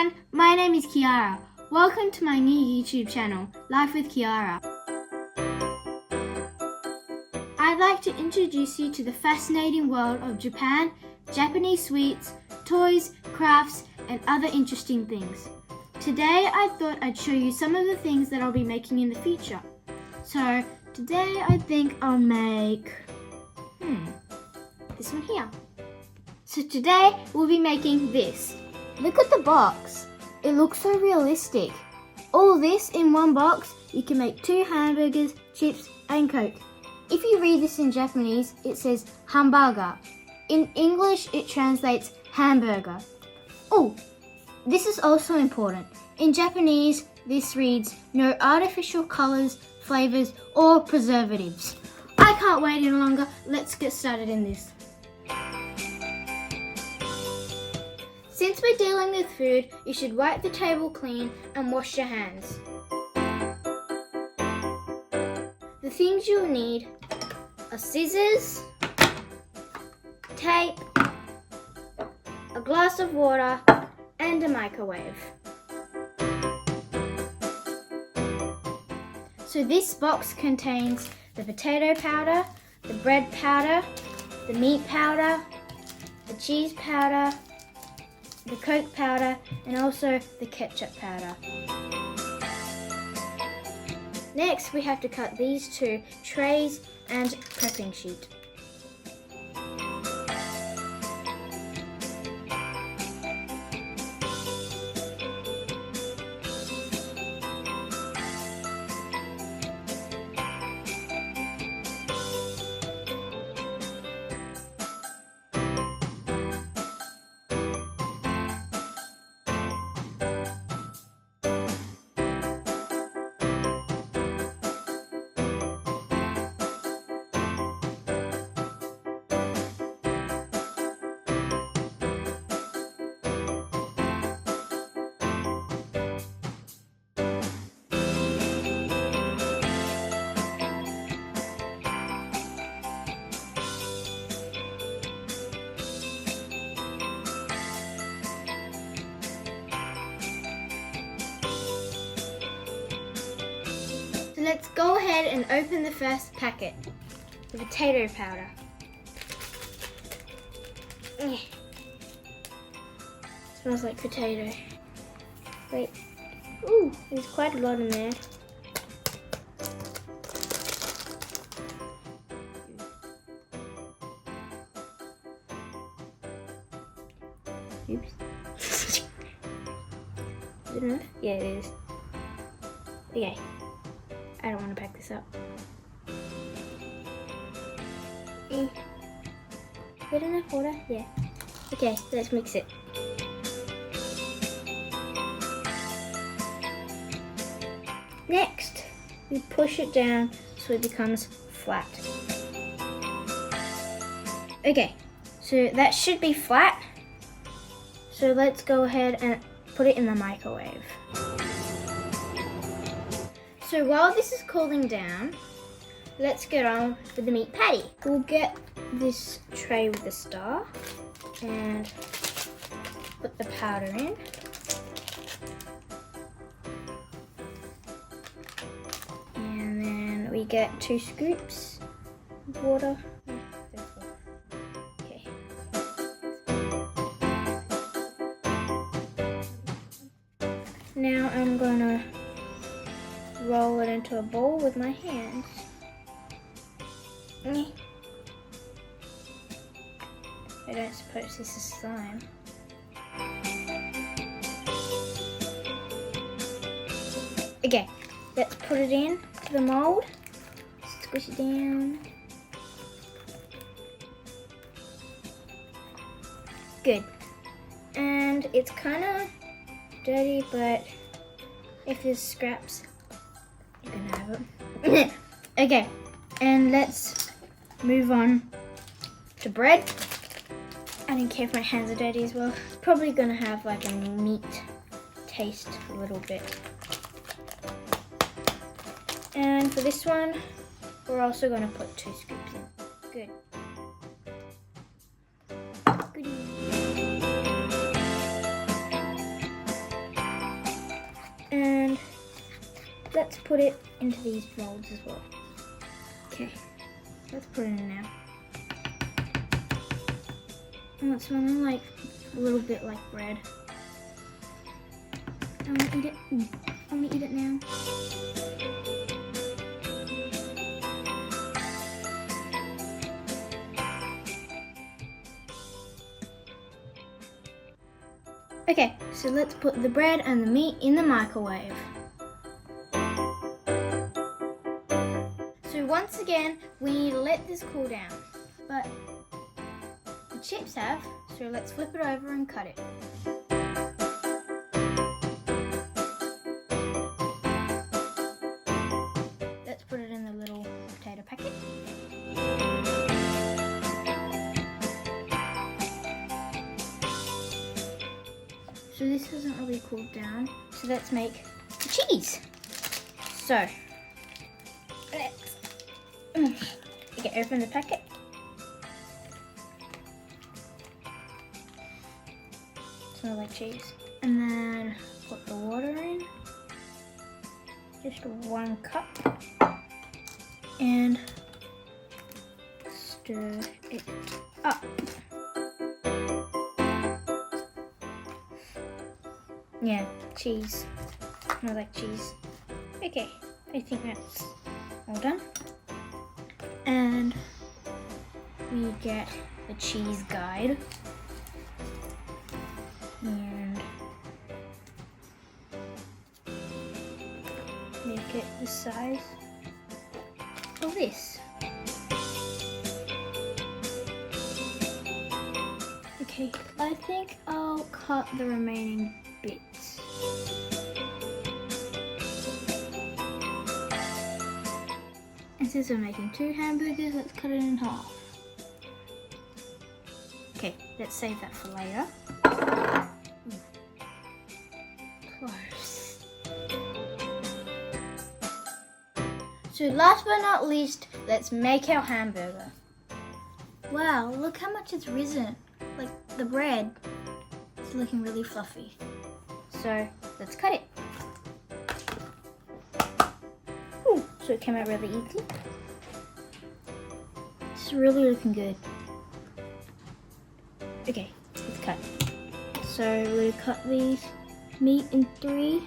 everyone, my name is Kiara. Welcome to my new YouTube channel, Life with Kiara. I'd like to introduce you to the fascinating world of Japan, Japanese sweets, toys, crafts, and other interesting things. Today I thought I'd show you some of the things that I'll be making in the future. So today I think I'll make this one here. So today we'll be making this. Look at the box. It looks so realistic. All this in one box, you can make 2 hamburgers, chips and Coke. If you read this in Japanese, it says hamburger. In English, it translates hamburger. Oh, this is also important. In Japanese, this reads no artificial colors, flavors or preservatives. I can't wait any longer. Let's get started in this. Since we're dealing with food, you should wipe the table clean and wash your hands. The things you'll need are scissors, tape, a glass of water, and a microwave. So this box contains the potato powder, the bread powder, the meat powder, the cheese powder, the Coke powder, and also the ketchup powder. Next, we have to cut these 2 trays and prepping sheet. So let's go ahead and open the first packet, the potato powder. Smells like potato. Wait, ooh, there's quite a lot in there. Oops. Is it enough? Yeah, it is. Okay. I don't want to pack this up. Good enough water? Yeah. Okay, let's mix it. Next, we push it down so it becomes flat. Okay, so that should be flat. So let's go ahead and put it in the microwave. So while this is cooling down, let's get on with the meat patty. We'll get this tray with the star and put the powder in. And then we get 2 scoops of water. Okay. Now I'm gonna roll it into a bowl with my hands. I don't suppose this is slime. Okay, let's put it in to the mold. Squish it down. Good. And it's kind of dirty, but if there's scraps, you can have it. Okay, and let's move on to bread. I don't care if my hands are dirty as well. It's probably gonna have like a meat taste a little bit. And for this one, we're also gonna put 2 scoops in. Good. Goodie. let's put it into these molds as well. Okay, let's put it in now. Oh, it's smelling like a little bit like bread. I want to eat it. I want to eat it now. Okay, so let's put the bread and the meat in the microwave. So once again, we need to let this cool down. But the chips have, so let's flip it over and cut it. Let's put it in the little potato packet. So this hasn't really cooled down, so let's make the cheese. So, let's open the packet. Smells like cheese. And then put the water in, just 1 cup, and stir it up. Yeah, cheese. Smells like cheese. Okay, I think that's all done. And we get the cheese guide. And make it the size of this. Okay, I think I'll cut the remaining bits. And since we're making 2 hamburgers, let's cut it in half. Okay, let's save that for later. Close. So last but not least, let's make our hamburger. Wow, look how much it's risen. Like the bread, it's looking really fluffy. So let's cut it. Ooh, so it came out really easy. It's really looking good. Okay, let's cut. So we'll cut these meat in 3.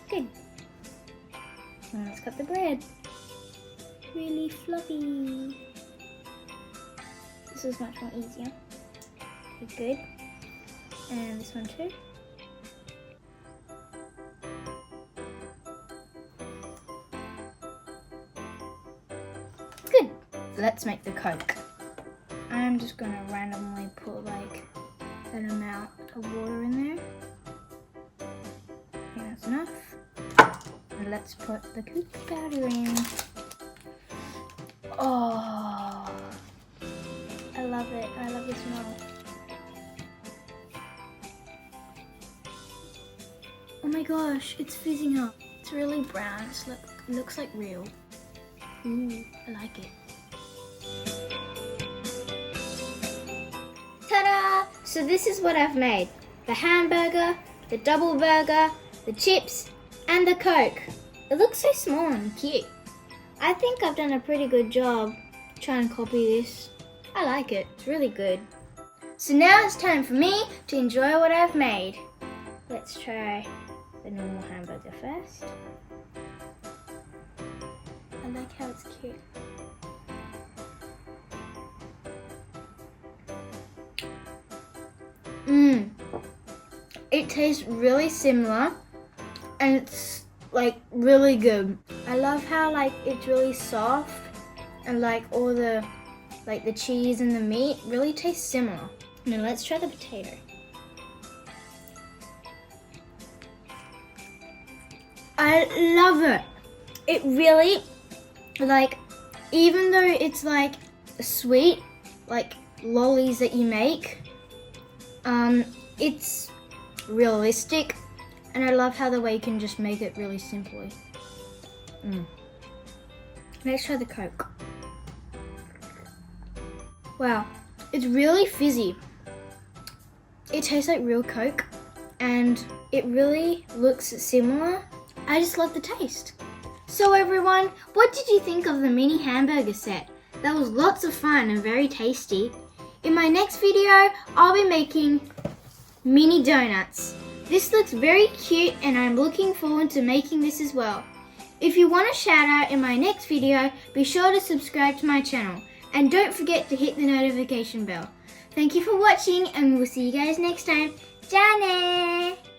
Good. And let's cut the bread. Really fluffy. This is much more easier. Okay, good. And this one too. Good. Let's make the Coke. I'm just gonna randomly put like an amount of water in there. Okay, that's enough. And let's put the Coke powder in. Oh, I love it. I love the smell. Oh my gosh, it's fizzing up. It's really brown. It looks like real. Ooh, I like it. Ta-da! So this is what I've made. The hamburger, the double burger, the chips, and the Coke. It looks so small and cute. I think I've done a pretty good job trying to copy this. I like it. It's really good. So now it's time for me to enjoy what I've made. Let's try the normal hamburger first. I like how it's cute. It tastes really similar and it's like really good. I love how like it's really soft and like all the cheese and the meat really tastes similar. Now let's try the potato. I love it. It really, like, even though it's like sweet, like lollies that you make, it's realistic, and I love how the way you can just make it really simply. Let's try the Coke. Wow, it's really fizzy. It tastes like real Coke and it really looks similar. I just love the taste. So everyone, what did you think of the mini hamburger set? That was lots of fun and very tasty. In my next video, I'll be making mini donuts. This looks very cute and I'm looking forward to making this as well. If you want a shout out in my next video, be sure to subscribe to my channel. And don't forget to hit the notification bell. Thank you for watching and we'll see you guys next time. じゃあねー。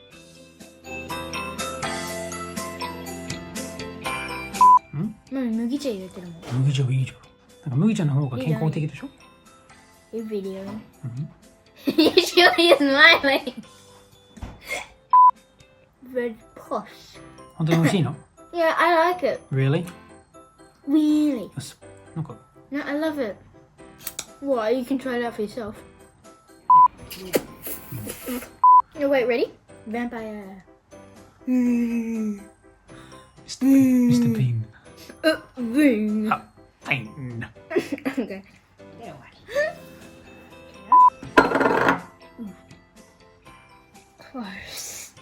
麦茶入れてるもん。麦茶いいじゃん。なんか麦茶の方が健康的でしょ？いいビデオ。You should be smiling. Red posh. 本当に美味しいの？ Yeah, I like it. Really? Really? なんか No, I love it. What? You can try it out for yourself. Oh, wait, ready? Vampire. Mr. Bean. Bean. Fine. Okay. Close.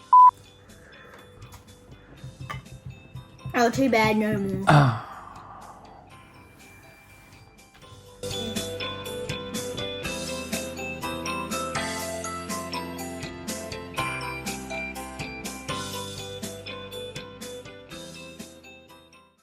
Oh, too bad, no more.